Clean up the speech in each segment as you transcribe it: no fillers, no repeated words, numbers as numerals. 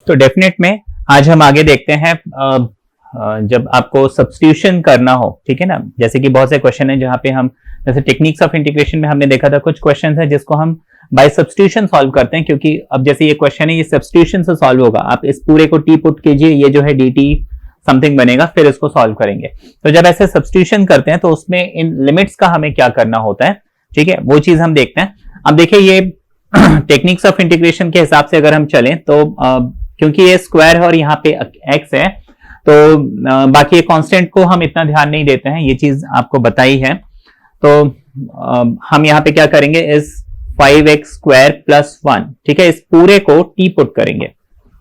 तो डेफिनेट में आज हम आगे देखते हैं जब आपको सब्स्टिट्यूशन करना हो, ठीक है ना, जैसे कि बहुत से क्वेश्चन है जहां पे हम जैसे टेक्निक्स ऑफ इंटीग्रेशन में हमने देखा था कुछ क्वेश्चन है जिसको हम बाय सब्स्टिट्यूशन सॉल्व करते हैं, क्योंकि अब जैसे ये क्वेश्चन है ये सब्स्टिट्यूशन से सॉल्व होगा। आप इस पूरे को टी पुट कीजिए, ये जो है dt समथिंग बनेगा, फिर इसको सॉल्व करेंगे। तो जब ऐसे सब्स्टिट्यूशन करते हैं तो उसमें इन लिमिट्स का हमें क्या करना होता है, ठीक है, वो चीज हम देखते हैं। अब देखिए ये टेक्निक्स ऑफ इंटीग्रेशन के हिसाब से अगर हम चलें तो क्योंकि ये स्क्वायर है और यहाँ पे x है, तो बाकी ये कांस्टेंट को हम इतना ध्यान नहीं देते हैं, ये चीज आपको बताई है। तो हम यहाँ पे क्या करेंगे, इस 5x स्क्वायर प्लस 1, ठीक है, इस पूरे को t पुट करेंगे,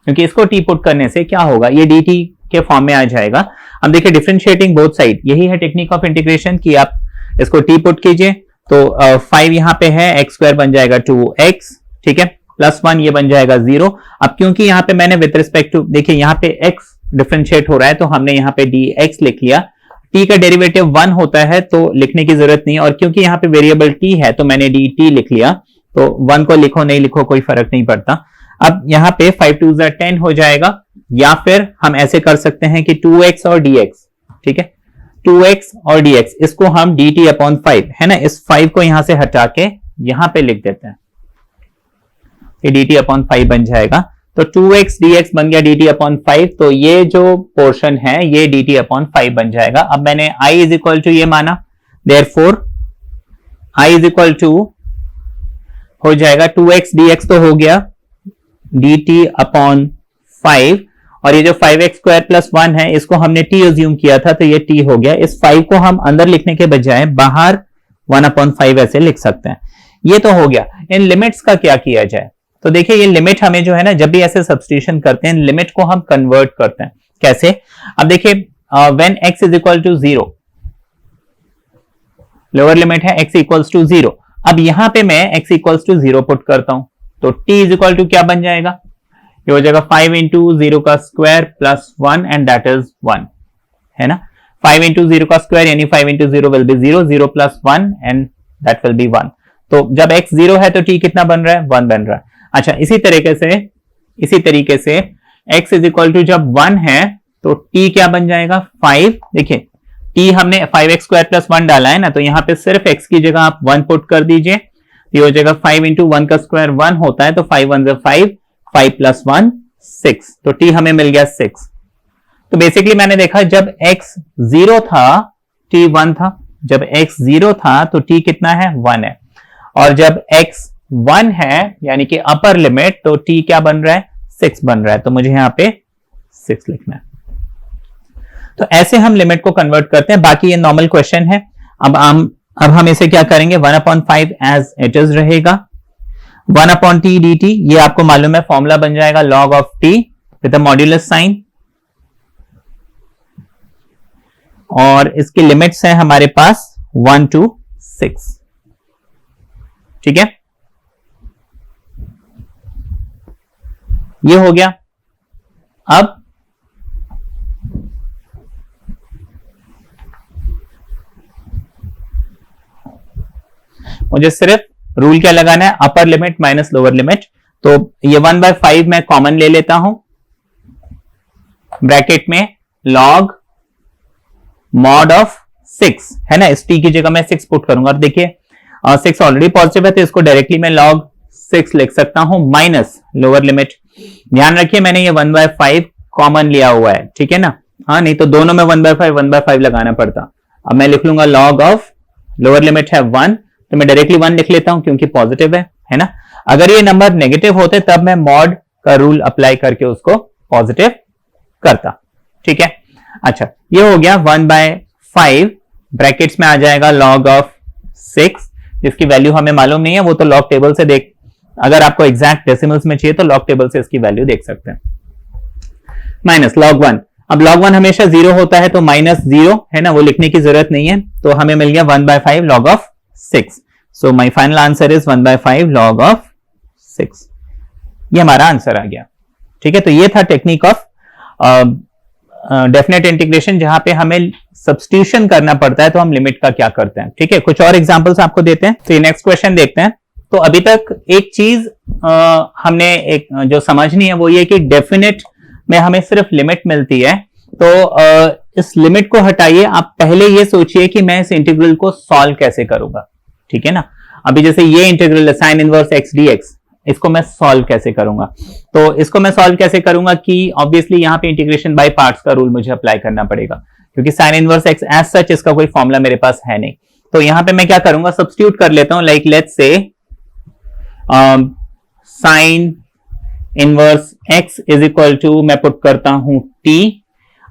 क्योंकि इसको t पुट करने से क्या होगा, ये dt के फॉर्म में आ जाएगा। अब देखिए डिफरेंशिएटिंग बोथ साइड, यही है टेक्निक ऑफ इंटीग्रेशन कि आप इसको t पुट कीजिए, तो 5 यहाँ पे है, x स्क्वायर बन जाएगा 2x, ठीक है, प्लस 1 ये बन जाएगा 0। अब क्योंकि यहाँ पे मैंने विद रिस्पेक्ट टू, देखिए यहाँ पे x डिफरेंशिएट हो रहा है तो हमने यहाँ पे dx लिख लिया। t का डेरिवेटिव 1 होता है तो लिखने की जरूरत नहीं, और क्योंकि यहाँ पे वेरिएबल t है तो मैंने dt लिख लिया, तो 1 को लिखो नहीं लिखो कोई फर्क नहीं पड़ता। अब यहाँ पे 5 2 10 हो जाएगा, या फिर हम ऐसे कर सकते हैं कि 2x और dx, ठीक है, 2x और dx, इसको हम dt अपॉन 5 है ना, इस 5 को यहां से हटा के यहां पे लिख देते हैं, ये dt अपॉन 5 बन जाएगा। तो 2x dx बन गया dt अपॉन 5, तो ये जो पोर्शन है ये dt अपॉन 5 बन जाएगा। अब मैंने i इज इक्वल टू ये माना, therefore i is equal to हो जाएगा 2x dx तो हो गया dt अपॉन 5, और ये जो 5x स्क्वायर प्लस 1 है इसको हमने t अज्यूम किया था तो ये t हो गया। इस 5 को हम अंदर लिखने के बजाय बाहर 1 अपॉन 5 ऐसे लिख सकते हैं। ये तो हो गया। इन लिमिट्स का क्या किया जाए, तो देखिए ये लिमिट हमें जो है ना, जब भी ऐसे सब्स्टिट्यूशन करते हैं लिमिट को हम कन्वर्ट करते हैं। कैसे, अब देखिए when x is equal to 0, lower limit है x इक्वल्स टू 0। अब यहां पे मैं x इक्वल्स टू 0 पुट करता हूं, तो t इज इक्वल टू क्या बन जाएगा, ये हो जाएगा 5 इंटू 0 का square plus 1 and that is 1, है ना। 5 इंटू 0 का स्क्वायर यानी 5 into 0 will be 0, 0 plus 1 and that will be 1। तो जब x 0 है तो t कितना बन रहा है, 1 बन रहा है। अच्छा, इसी तरीके से x इज इक्वल टू जब 1 है तो t क्या बन जाएगा, 5। देखिए t हमने 5x स्क्वायर प्लस 1 डाला है ना, तो यहाँ पे सिर्फ x की जगह आप 1 पुट कर दीजिए, ये हो जाएगा 5 इंटू 1 का स्क्वायर 1 होता है, तो 5 1 5, 5 प्लस 1 6, तो t हमें मिल गया 6। तो बेसिकली मैंने देखा जब x 0 था t 1 था, जब x 0 था तो t कितना है, 1 है, और जब x 1 है यानी कि अपर लिमिट, तो t क्या बन रहा है, 6 बन रहा है, तो मुझे यहां पे 6 लिखना है। तो ऐसे हम लिमिट को कन्वर्ट करते हैं। बाकी ये नॉर्मल क्वेश्चन है। अब हम इसे क्या करेंगे, 1 अपॉन 5 एज इट इज रहेगा, 1 अपॉन टी डी टी, ये आपको मालूम है फॉर्मूला बन जाएगा log of t with a modulus sign, और इसकी लिमिट्स हैं हमारे पास 1 to 6, ठीक है, ये हो गया। अब मुझे सिर्फ रूल क्या लगाना है, upper limit minus lower limit. तो ये 1/5 मैं कॉमन ले लेता हूं, ब्रैकेट में log मॉड ऑफ 6 है ना, इस t की जगह मैं 6 पुट करूंगा। और देखिए 6 ऑलरेडी पॉजिटिव है तो इसको डायरेक्टली मैं log 6 लिख सकता हूं माइनस लोअर लिमिट। ध्यान रखिए मैंने ये 1/5 कॉमन लिया हुआ है, ठीक है ना, हाँ, नहीं तो दोनों में 1/5 लगाना पड़ता। अब मैं लिख लूंगा log ऑफ लोअर लिमिट है 1, तो मैं डायरेक्टली 1 लिख लेता हूं क्योंकि पॉजिटिव है ना। अगर ये नंबर नेगेटिव होते तब मैं मॉड का रूल अप्लाई करके उसको पॉजिटिव करता, ठीक है। अच्छा, ये हो गया 1/5, ब्रैकेट्स में आ जाएगा log ऑफ 6, जिसकी वैल्यू हमें मालूम नहीं है, वो तो लॉग टेबल से देख, अगर आपको एग्जैक्ट डेसिमल्स में चाहिए तो लॉग टेबल से इसकी वैल्यू देख सकते हैं। माइनस log 1, अब log 1 हमेशा 0 होता है तो माइनस 0 है ना, वो लिखने की जरूरत नहीं है, तो हमें मिल गया 1/5 log of 6। So my final answer is 1/5 log of 6, ये हमारा आंसर आ गया, ठीक है। तो ये था टेक्निक ऑफ डेफिनेट इंटीग्रेशन, जहां पे हमें सब्स्टिट्यूशन करना पड़ता है तो हम लिमिट का क्या करते हैं, ठीक है। कुछ और एग्जांपल्स आपको देते हैं। तो ये नेक्स्ट क्वेश्चन देखते हैं। तो अभी तक एक चीज हमने एक जो समझनी है वो ये कि डेफिनेट में हमें सिर्फ लिमिट मिलती है, तो इस लिमिट को हटाइए, आप पहले ये सोचिए कि मैं इस इंटीग्रल को सॉल्व कैसे करूंगा, ठीक है ना। अभी जैसे ये integral sine inverse x dx, इसको मैं सॉल्व कैसे करूंगा, तो इसको मैं सॉल्व कैसे करूंगा कि ऑब्वियसली यहाँ पे इंटीग्रेशन बाय पार्ट्स का रूल मुझे अप्लाई करना पड़ेगा, क्योंकि sine inverse x as such इसका कोई फॉर्मूला मेरे पास है नहीं। तो यहां पे मैं क्या करूंगा, सब्स्टिट्यूट कर लेता हूं, like let's say sine inverse x is equal to, मैं पुट करता हूं टी।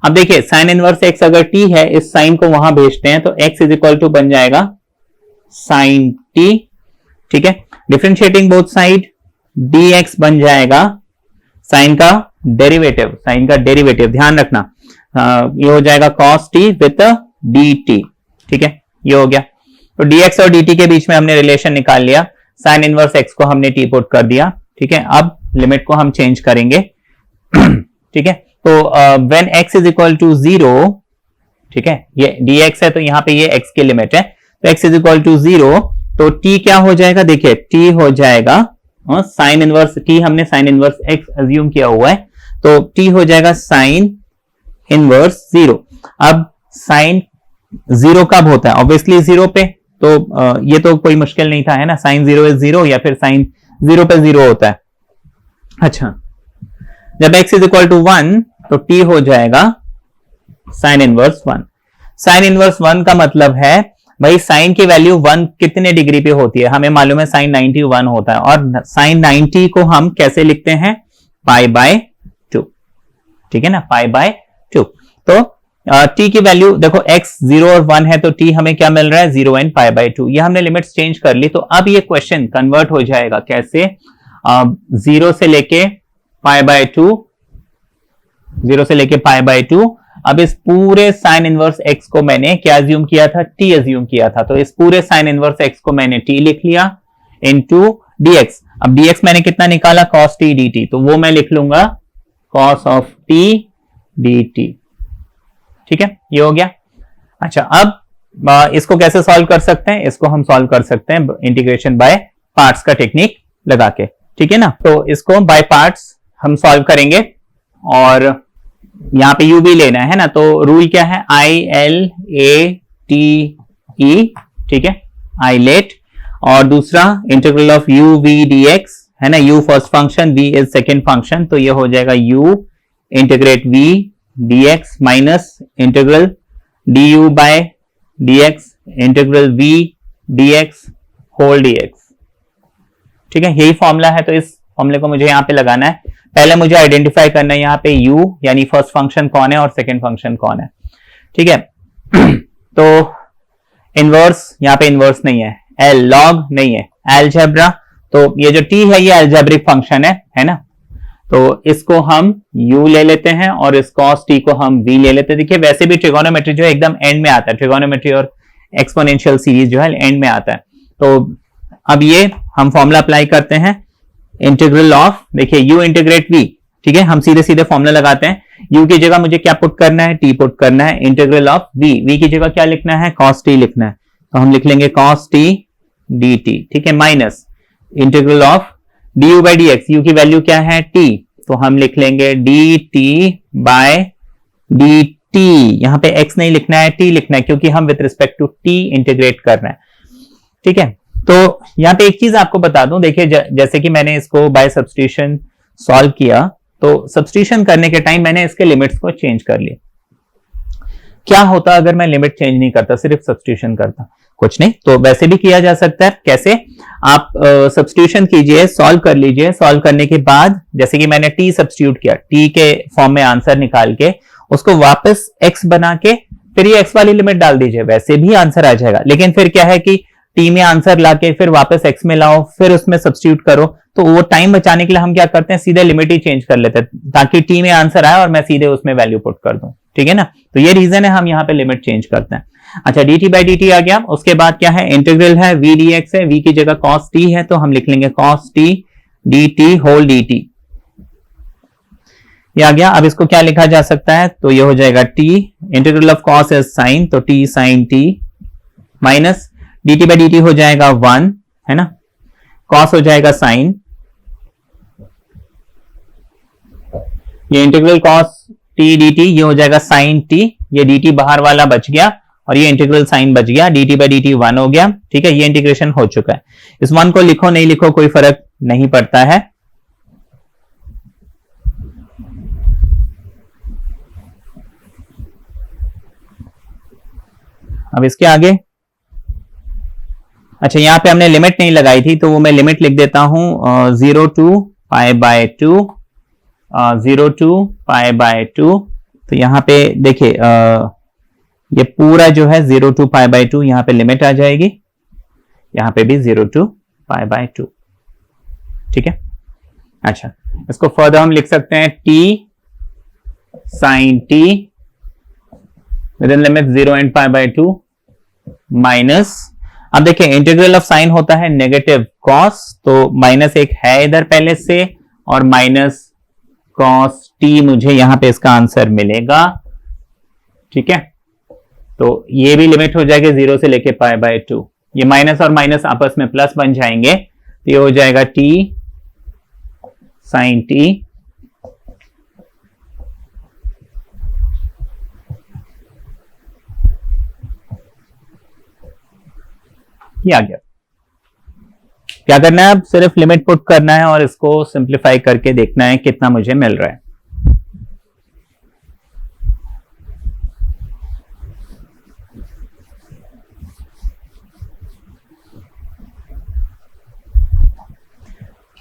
अब देखिए साइन इनवर्स एक्स अगर टी है, इस साइन को वहां भेजते हैं, तो एक्स इज इक्वल टू बन जाएगा साइन टी, ठीक है। डिफरेंशिएटिंग बोथ साइड, dx बन जाएगा साइन का डेरिवेटिव, ध्यान रखना ये हो जाएगा cos t विद dt, ठीक है, ये हो गया। तो dx और dt के बीच में हमने रिलेशन निकाल लिया, साइन इनवर्स x को हमने t पुट कर दिया, ठीक है। अब लिमिट को हम चेंज करेंगे ठीक है। तो when x is equal to 0, ठीक है, ये dx है तो यहाँ पे ये x की लिमिट है, तो x इज इक्वल टू 0, तो t क्या हो जाएगा, देखिए t हो जाएगा साइन इनवर्स t, हमने साइन इनवर्स x अज्यूम किया हुआ है, तो t हो जाएगा साइन इनवर्स 0। अब साइन 0 कब होता है, ऑब्वियसली 0 पे, तो ये तो कोई मुश्किल नहीं था, है ना, साइन 0 इज 0 या फिर साइन 0 पे 0 होता है। अच्छा, जब x इज इक्वल टू 1 तो t हो जाएगा साइन इनवर्स 1। साइन इनवर्स 1 का मतलब है भाई साइन की वैल्यू 1 कितने डिग्री पे होती है, हमें मालूम है साइन 90 1 होता है, और साइन 90 को हम कैसे लिखते हैं, पाई बाय 2, ठीक है ना, पाई बाय 2। तो t की वैल्यू देखो x 0 और 1 है, तो t हमें क्या मिल रहा है, 0 एंड पाई बाय 2। ये हमने लिमिट्स चेंज कर ली, तो अब ये क्वेश्चन कन्वर्ट हो जाएगा कैसे, 0 से लेके पाई बाय 2, 0 से लेके पाई बाय 2। अब इस पूरे साइन इनवर्स x को मैंने क्या अज्यूम किया था, t अज्यूम किया था, तो इस पूरे साइन इनवर्स x को मैंने t लिख लिया इनटू dx। अब dx मैंने कितना निकाला, cos t dt, तो वो मैं लिख लूंगा cos ऑफ t dt, ठीक है, ये हो गया। अच्छा, अब इसको कैसे सॉल्व कर सकते हैं, इसको हम सॉल्व कर सकते हैं इंटीग्रेशन बाय पार्ट्स का टेक्निक लगा के, ठीक है ना। तो इसको बाय पार्ट्स हम सॉल्व करेंगे, और यहां पे u भी लेना है ना, तो रूल क्या है, ILATE, ठीक है, ILATE। और दूसरा integral of u v dx है ना, u first function, v is second function, तो ये हो जाएगा u integrate v dx minus integral du by dx integral v dx whole dx, ठीक है, यही फॉर्मूला है। तो इस फॉर्मूले को मुझे यहाँ पे लगाना है, पहले मुझे आइडेंटिफाई करना है यहाँ पे u यानी फर्स्ट फंक्शन कौन है और सेकंड फंक्शन कौन है, ठीक है। तो इनवर्स, यहाँ पे इनवर्स नहीं है, l लॉग नहीं है, अलजेब्रा, तो ये जो t है ये अलजेब्रिक फंक्शन है ना, तो इसको हम u ले लेते हैं और इस cos t को हम v ले लेते हैं। देखिए वैसे भी ट्रिगोनोमेट्री जो है एकदम एंड में आता है, ट्रिगोनोमेट्री और एक्सपोनेंशियल सीरीज जो है एंड में आता है। तो अब ये हम फॉर्मूला अप्लाई करते हैं, इंटीग्रल ऑफ, देखिए u इंटीग्रेट v, ठीक है, हम सीधे सीधे फॉर्मूला लगाते हैं, u की जगह मुझे क्या पुट करना है, t पुट करना है, इंटीग्रल ऑफ v की जगह क्या लिखना है, cos t लिखना है, तो हम लिख लेंगे cos t dt, ठीक है, minus integral of du by dx, u की वैल्यू क्या है t, तो हम लिख लेंगे dt बाय dt, यहां पे x नहीं लिखना है, t लिखना है, क्योंकि हम with respect to t integrate कर रहे हैं, ठीक है। तो यहाँ पे एक चीज आपको बता दूं, देखिए जैसे कि मैंने इसको बाय सब्स्टिट्यूशन सॉल्व किया, तो सब्स्टिट्यूशन करने के टाइम मैंने इसके लिमिट्स को चेंज कर लिया। क्या होता अगर मैं लिमिट चेंज नहीं करता, सिर्फ सब्स्टिट्यूशन करता, कुछ नहीं, तो वैसे भी किया जा सकता है। कैसे, आप सब्स्टिट्यूशन कीजिए, सॉल्व कर लीजिए, सॉल्व करने के बाद जैसे कि मैंने t सब्स्टिट्यूट किया, t के फॉर्म में आंसर निकाल के उसको वापस x बना के फिर ये x वाली लिमिट डाल दीजिए, वैसे भी आंसर आ जाएगा। लेकिन फिर क्या है कि t में आंसर लाके फिर वापस x में लाओ, फिर उसमें सब्स्टिट्यूट करो, तो वो टाइम बचाने के लिए हम क्या करते हैं, सीधे लिमिट ही चेंज कर लेते हैं, ताकि t में आंसर आए और मैं सीधे उसमें वैल्यू पुट कर दूं, ठीक है ना। तो ये रीजन है हम यहाँ पे लिमिट चेंज करते हैं। अच्छा, dt बाई dt आ गया, उसके बाद क्या है, इंटीग्रल है v dx है, v की जगह cos t है, तो हम लिख लेंगे cos t dt whole dt, ये आ गया। अब इसको क्या लिखा जा सकता है, तो ये हो जाएगा t integral of cos is sin, तो t sin t minus dt by dt हो जाएगा 1, है ना, cos हो जाएगा sin, ये integral cos T D T, ये हो जाएगा साइन टी, ये डी टी बाहर वाला बच गया और ये इंटीग्रल साइन बच गया, D T by D T 1 हो गया। ठीक है, ये इंटीग्रेशन हो चुका है। इस 1 को लिखो नहीं लिखो कोई फर्क नहीं पड़ता है। अब इसके आगे, अच्छा यहां पे हमने लिमिट नहीं लगाई थी तो वो मैं लिमिट लिख देता हूं 0 to pi by 2, 0 to pi by 2। तो यहां पे देखिए ये पूरा जो है 0 to पाई बाय 2 यहां पे लिमिट आ जाएगी, यहां पे भी 0 to पाई बाय 2। ठीक है, अच्छा इसको फर्दर हम लिख सकते हैं t sine t within limit 0 and pi by 2 minus, अब देखिए इंटीग्रल ऑफ साइन होता है नेगेटिव कॉस, तो माइनस एक है इधर पहले से और माइनस कॉस टी मुझे यहां पे इसका आंसर मिलेगा। ठीक है, तो ये भी लिमिट हो जाएगी 0 से लेके पाई बाय 2, ये माइनस और माइनस आपस में प्लस बन जाएंगे, तो ये हो जाएगा टी साइन टी ये आ गया। क्या करना है, अब सिर्फ लिमिट पुट करना है और इसको सिंप्लीफाई करके देखना है कितना मुझे मिल रहा है।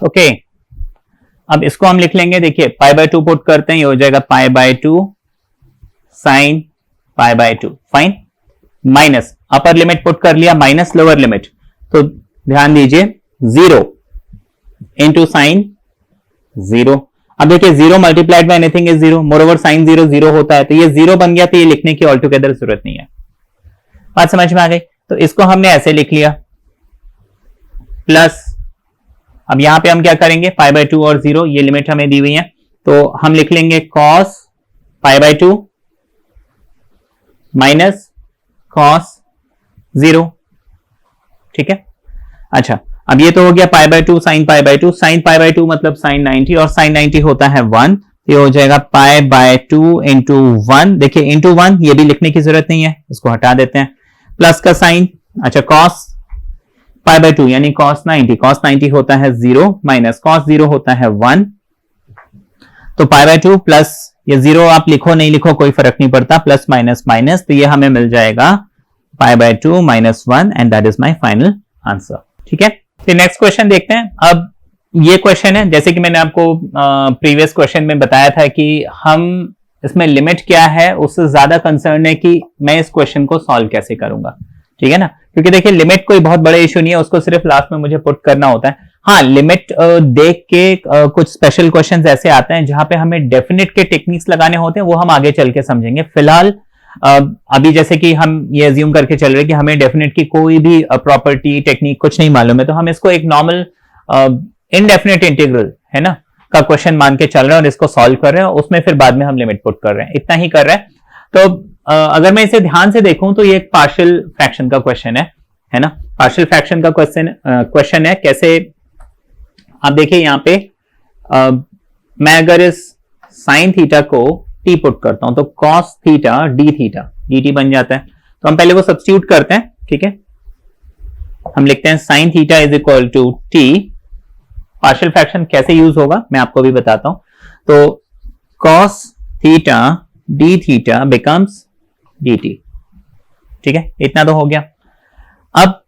ओके, अब इसको हम लिख लेंगे, देखिए पाई बाय 2 पुट करते हैं, ये हो जाएगा पाई by 2 sine pi by 2, fine, minus upper limit put कर लिया माइनस लोअर लिमिट, तो ध्यान दीजिए 0 इंटू साइन 0। अब देखिए 0 multiplied by anything is 0, moreover sine 0 0 होता है, तो ये 0 बन गया, तो ये लिखने की ऑल टुगेदर जरूरत नहीं है। बात समझ में आ गई? तो इसको हमने ऐसे लिख लिया प्लस, अब यहां पे हम क्या करेंगे, पाई बाय 2 और 0 ये लिमिट हमें दी हुई है, तो हम लिख लेंगे cos pi by 2 minus cos 0। ठीक है, अच्छा अब ये तो हो गया पाई by 2 sine pi by 2, sine pi by 2 मतलब साइन 90 और साइन 90 होता है 1, ये हो जाएगा पाई बाय 2 इंटू 1। देखिए इंटू 1 ये भी लिखने की जरूरत नहीं है, इसको हटा देते हैं, प्लस का साइन, अच्छा कॉस पाई बाय 2 यानी कॉस 90, कॉस 90 होता है 0 माइनस कॉस 0 होता है 1, तो पाई बाय 2 प्लस ये 0 आप लिखो नहीं लिखो कोई फर्क नहीं पड़ता, प्लस माइनस माइनस, तो ये हमें मिल जाएगा पाई by 2 minus 1 and that is my final answer. ठीक है, तो नेक्स्ट क्वेश्चन देखते हैं। अब ये क्वेश्चन है, जैसे कि मैंने आपको प्रीवियस क्वेश्चन में बताया था कि हम इसमें लिमिट क्या है उससे ज्यादा कंसर्न है कि मैं इस क्वेश्चन को सॉल्व कैसे करूंगा। ठीक है ना, क्योंकि देखिए लिमिट कोई बहुत बड़े इशू नहीं है, उसको सिर्फ लास्ट में मुझे पुट करना होता है। हाँ, लिमिट देख के कुछ स्पेशल क्वेश्चंस ऐसे आते हैं जहां पे हमें डेफिनेट के टेक्निक्स लगाने होते हैं, वो हम आगे चल के समझेंगे। फिलहाल अभी जैसे कि हम ये अज्यूम करके चल रहे हैं कि हमें डेफिनेट की कोई भी प्रॉपर्टी टेक्निक कुछ नहीं मालूम है, तो हम इसको एक नॉर्मल इनडेफिनेट इंटीग्रल है ना का क्वेश्चन मान के चल रहे हैं और इसको सॉल्व कर रहे हैं, उसमें फिर बाद में हम लिमिट पुट कर रहे हैं, इतना ही कर रहे हैं। तो अगर मैं इसे ध्यान से देखूं तो ये एक पार्शियल फ्रैक्शन का क्वेश्चन है ना, पार्शियल फ्रैक्शन का क्वेश्चन है। कैसे, आप देखिए यहां पे मैं अगर इस साइन थीटा को टी पुट करता हूं तो cos theta d theta D T बन जाता है, तो हम पहले वो सब्स्टिट्यूट करते हैं। ठीक है, हम लिखते हैं sine theta is equal to t, partial fraction कैसे यूज होगा मैं आपको भी बताता हूं, तो cos theta d theta becomes d t. ठीक है, इतना तो हो गया। अब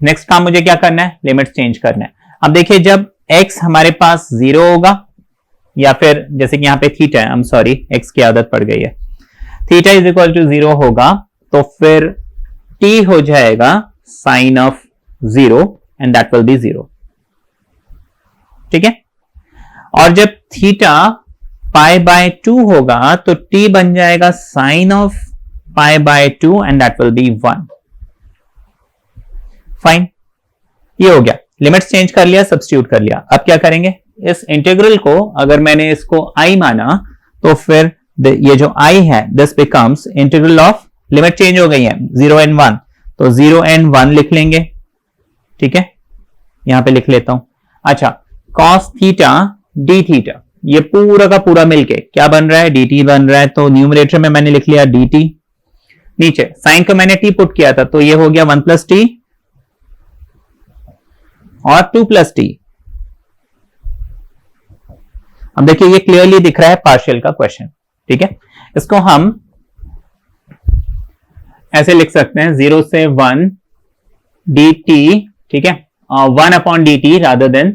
नेक्स्ट काम मुझे क्या करना है, लिमिट्स चेंज करना है। अब देखिए जब x हमारे पास 0 होगा, या फिर जैसे कि यहां पे थीटा है, आई एम सॉरी x की आदत पड़ गई है, थीटा इज इक्वल टू 0 होगा तो फिर t हो जाएगा sine of 0 and that will be 0। ठीक है, और जब थीटा पाई बाय 2 होगा तो t बन जाएगा sine of pi by 2 and that will be 1। Fine, ये हो गया, लिमिट्स चेंज कर लिया, सब्स्टिट्यूट कर लिया। अब क्या करेंगे, इस इंटीग्रल को अगर मैंने इसको i माना तो फिर ये जो i है this becomes integral of, limit change हो गई है 0 एंड 1, तो 0 एंड 1 लिख लेंगे। ठीक है, यहां पे लिख लेता हूं। अच्छा, cos थीटा डी थीटा, ये पूरा का पूरा मिलके क्या बन रहा है, dt बन रहा है। तो न्यूमरेटर में मैंने लिख लिया dt, नीचे साइन को मैंने t पुट किया था तो ये हो गया 1 प्लस टी और 2 प्लस टी। अब देखिए ये क्लियरली दिख रहा है पार्शियल का क्वेश्चन, ठीक है। इसको हम ऐसे लिख सकते हैं 0 से 1 dt, ठीक है, 1 अपॉन dt रादर देन,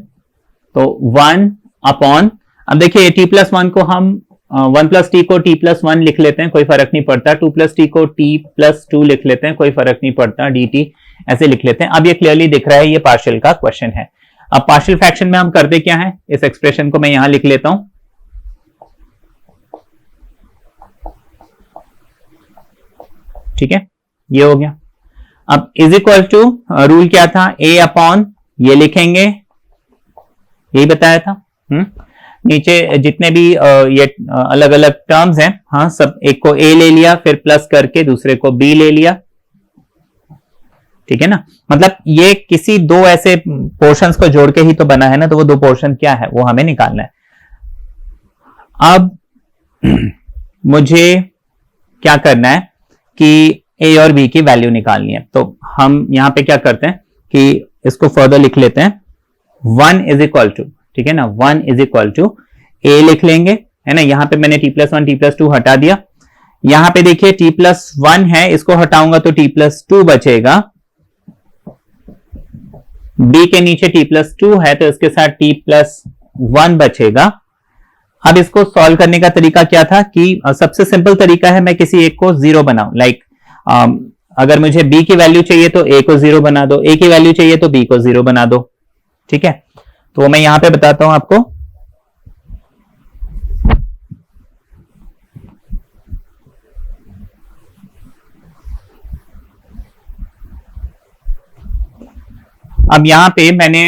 तो 1 अपॉन, अब देखिए t प्लस 1 को हम 1 प्लस टी को t प्लस 1 लिख लेते हैं, कोई फर्क नहीं पड़ता। 2 प्लस टी को t प्लस 2 लिख लेते हैं, कोई फर्क नहीं पड़ता, dt ऐसे लिख लेते हैं। अब ये क्लियरली दिख रहा है ये पार्शियल का क्वेश्चन है। अब पार्शियल फ्रैक्शन में हम करते क्या है, इस एक्सप्रेशन को मैं यहां लिख लेता हूं, ठीक है, ये हो गया। अब इज इक्वल टू रूल क्या था, a अपॉन ये लिखेंगे, यही बताया था। नीचे जितने भी ये अलग अलग टर्म्स हैं, हाँ, सब एक को a ले लिया, फिर प्लस करके दूसरे को b ले लिया, ठीक है ना। मतलब ये किसी दो ऐसे पोर्शंस को जोड़ के ही तो बना है ना, तो वो दो पोर्शन क्या है वो हमें निकालना है। अब मुझे क्या करना है कि a और b की वैल्यू निकालनी है। तो हम यहां पे क्या करते हैं कि इसको फर्दर लिख लेते हैं, 1 इज इक्वल टू, ठीक है ना, 1 इज इक्वल टू a लिख लेंगे, है ना। यहां पे मैंने t प्लस 1 t प्लस 2 हटा दिया। यहां पे देखिए t प्लस 1 है, इसको हटाऊंगा तो t प्लस 2 बचेगा। b के नीचे t प्लस 2 है तो इसके साथ t प्लस 1 बचेगा। अब इसको सॉल्व करने का तरीका क्या था कि सबसे सिंपल तरीका है मैं किसी एक को 0 बनाऊं। लाइक अगर मुझे b की वैल्यू चाहिए तो a को 0 बना दो, a की वैल्यू चाहिए तो b को 0 बना दो, ठीक है। तो मैं यहां पे बताता हूं आपको। अब यहां पे मैंने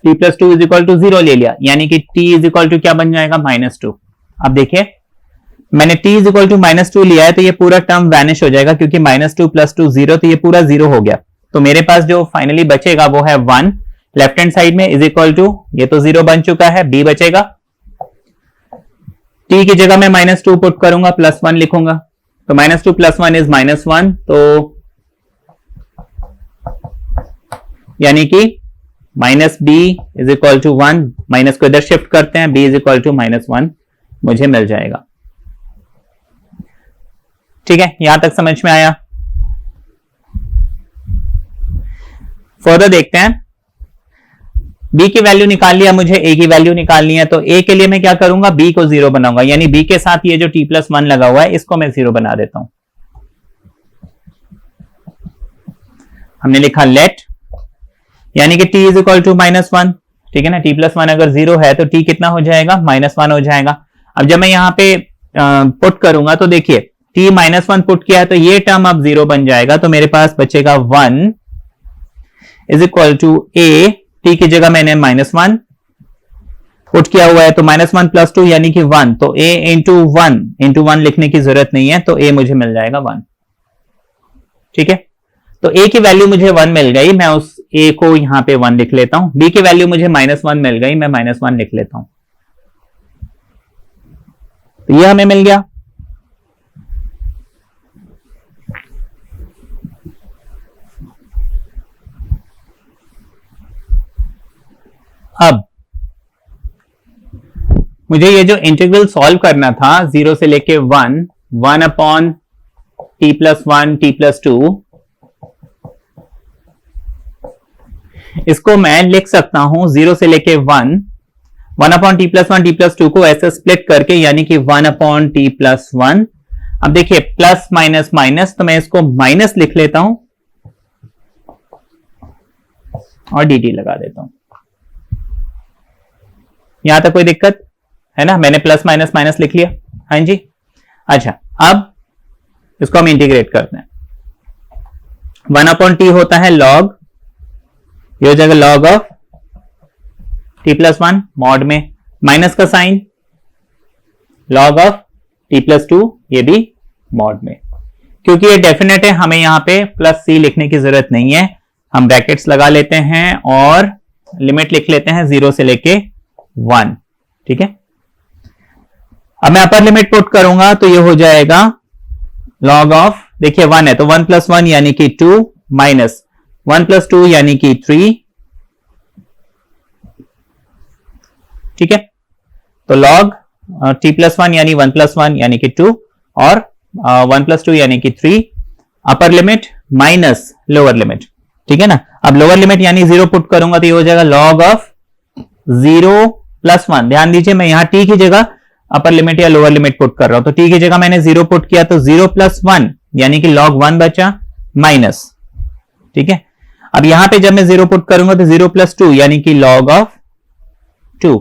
t plus 2 is equal to 0 ले लिया, यानी कि t इज इक्वल टू क्या बन जाएगा, -2। अब देखिए मैंने t इज इक्वल टू -2 लिया है तो ये पूरा टर्म वैनिश हो जाएगा, क्योंकि -2 प्लस 2 0, तो ये पूरा 0 हो गया। तो मेरे पास जो फाइनली बचेगा वो है 1 लेफ्ट हैंड साइड में, इज इक्वल टू, ये तो 0 बन चुका है, b बचेगा। t की जगह मैं -2 पुट करूंगा, प्लस 1 लिखूंगा, तो -2 प्लस 1 इज -1, तो यानी कि -b is equal to 1, minus को इधर शिफ्ट करते हैं, b इज इक्वल टू -1 मुझे मिल जाएगा, ठीक है। यहां तक समझ में आया। फर्दर देखते हैं, b की वैल्यू निकाल लिया, मुझे a की वैल्यू निकालनी है, तो a के लिए मैं क्या करूंगा, b को 0 बनाऊंगा, यानी b के साथ ये जो t प्लस 1 लगा हुआ है इसको मैं 0 बना देता हूं। हमने लिखा लेट, यानी कि t इज इक्वल टू -1, ठीक है ना। t प्लस 1 अगर 0 है तो t कितना हो जाएगा, -1 हो जाएगा। अब जब मैं यहां पे पुट करूंगा तो देखिए t -1 पुट किया है तो ये टर्म अब 0 बन जाएगा, तो मेरे पास बचेगा 1 is equal to a, t की जगह मैंने -1 पुट किया हुआ है, तो -1 प्लस 2 यानी कि 1, तो a इंटू 1 लिखने की जरूरत नहीं है, तो a मुझे मिल जाएगा 1, ठीक है। तो a की वैल्यू मुझे 1 मिल गई, मैं उस a को यहां पे 1 लिख लेता हूं। b की वैल्यू मुझे -1 मिल गई, मैं -1 लिख लेता हूं, तो ये हमें मिल गया। अब मुझे ये जो इंटीग्रल सॉल्व करना था 0 से लेके 1 upon t plus 1 t plus 2, इसको मैं लिख सकता हूं 0 से लेके 1 upon t plus 1 t plus 2 को ऐसे स्प्लिट करके, यानी कि 1 अपॉन t प्लस 1। अब देखिए प्लस माइनस माइनस, तो मैं इसको माइनस लिख लेता हूं और dt लगा देता हूं। यहां तक कोई दिक्कत है ना, मैंने प्लस माइनस माइनस लिख लिया, हाँ जी। अच्छा, अब इसको हम इंटीग्रेट करते हैं। 1 अपॉन टी होता है लॉग, ये हो जाएगा log of t plus 1 mod में, माइनस का sign log of t plus 2, ये भी मॉड में। क्योंकि ये डेफिनेट है, हमें यहां पे प्लस c लिखने की जरूरत नहीं है, हम ब्रैकेट्स लगा लेते हैं और लिमिट लिख लेते हैं 0 से लेके 1, ठीक है। अब मैं अपर लिमिट पुट करूंगा तो ये हो जाएगा log ऑफ, देखिए 1 है तो 1 + 1 यानी कि 2 माइनस 1 + 2 यानी कि 3, ठीक है। तो log t + 1 यानी 1 + 1 यानी कि 2 और 1 + 2 यानी कि 3, upper limit minus lower limit, ठीक है ना। अब लोअर लिमिट यानी 0 पुट करूंगा तो ये हो जाएगा log ऑफ 0 + 1। ध्यान दीजिए मैं यहां t की जगह अपर लिमिट या लोअर लिमिट पुट कर रहा हूं, तो t की जगह मैंने 0 पुट किया तो 0 + 1 यानी कि log 1 बचा माइनस, ठीक है। अब यहां पे जब मैं 0 पुट करूंगा तो 0 + 2 यानी कि log ऑफ 2,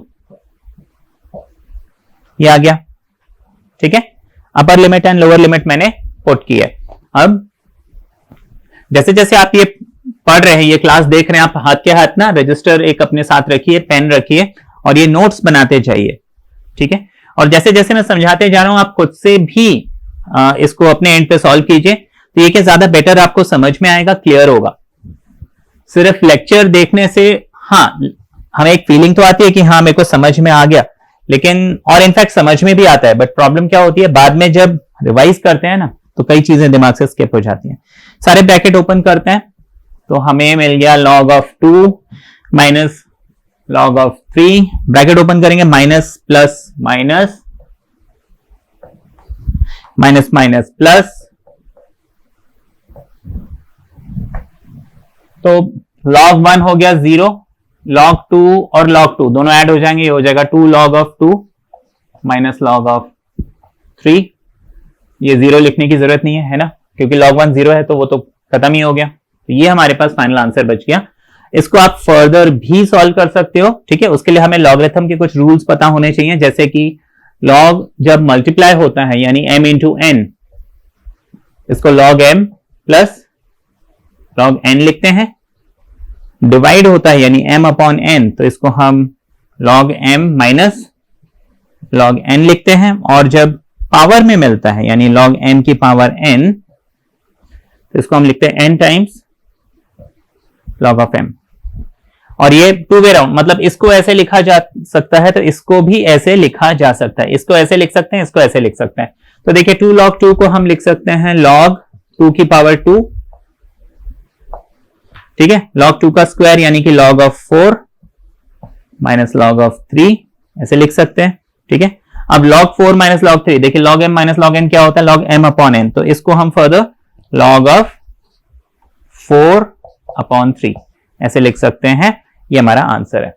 ये आ गया, ठीक है। Upper limit and lower limit मैंने पुट किया। अब जैसे जैसे आप ये पढ़ रहे हैं, ये क्लास देख रहे हैं, आप हाथ के हाथ ना रजिस्टर एक अपने साथ रखिए, पेन रखिए और ये नोट्स बनाते जाइए, ठीक है। और जैसे जैसे मैं समझाते जा रहा हूं आप खुद से भी इसको अपने एंड पे सॉल्व कीजिए, तो ये क्या ज्यादा बेटर आपको समझ में आएगा, क्लियर होगा। सिर्फ लेक्चर देखने से हाँ हमें एक फीलिंग तो आती है कि हाँ मेरे को समझ में आ गया, लेकिन और इनफैक्ट समझ में भी आता है, बट प्रॉब्लम क्या होती है बाद में जब रिवाइज करते हैं ना तो कई चीजें दिमाग से स्किप हो जाती हैं। सारे ब्रैकेट ओपन करते हैं तो हमें मिल गया log of 2 minus log of 3, bracket open करेंगे minus plus minus minus minus plus, तो log 1 हो गया 0, log 2 और log 2 दोनों ऐड हो जाएंगे, ये हो जाएगा 2 log of 2 minus log of 3। ये 0 लिखने की जरूरत नहीं है ना, क्योंकि log 1 0 है तो वो तो खत्म ही हो गया। तो ये हमारे पास फाइनल आंसर बच गया। इसको आप फर्दर भी सॉल्व कर सकते हो, ठीक है। उसके लिए हमें लॉगरिथम के कुछ रूल्स पता होने चाहिए, जैसे कि log जब मल्टीप्लाई होता है यानी m इंटू n, इसको log m plus log n लिखते हैं। डिवाइड होता है यानी m अपॉन n, तो इसको हम log m minus log n लिखते हैं। और जब पावर में मिलता है यानी log m की पावर n, तो इसको हम लिखते हैं n times log of m। और ये टू वे राउंड, मतलब इसको ऐसे लिखा जा सकता है तो इसको भी ऐसे लिखा जा सकता है, इसको ऐसे लिख सकते हैं, इसको ऐसे लिख सकते हैं। तो देखिए 2 log 2 को हम लिख सकते हैं log 2 की पावर 2, ठीक है। log 2 का स्क्वायर यानी कि log of 4 minus log of 3, ऐसे लिख सकते हैं, ठीक है। अब log 4 माइनस log 3, देखिए log m minus log n क्या होता है, log m अपॉन n, तो इसको हम फर्दर log ऑफ 4 अपॉन 3 ऐसे लिख सकते हैं। ये हमारा आंसर है।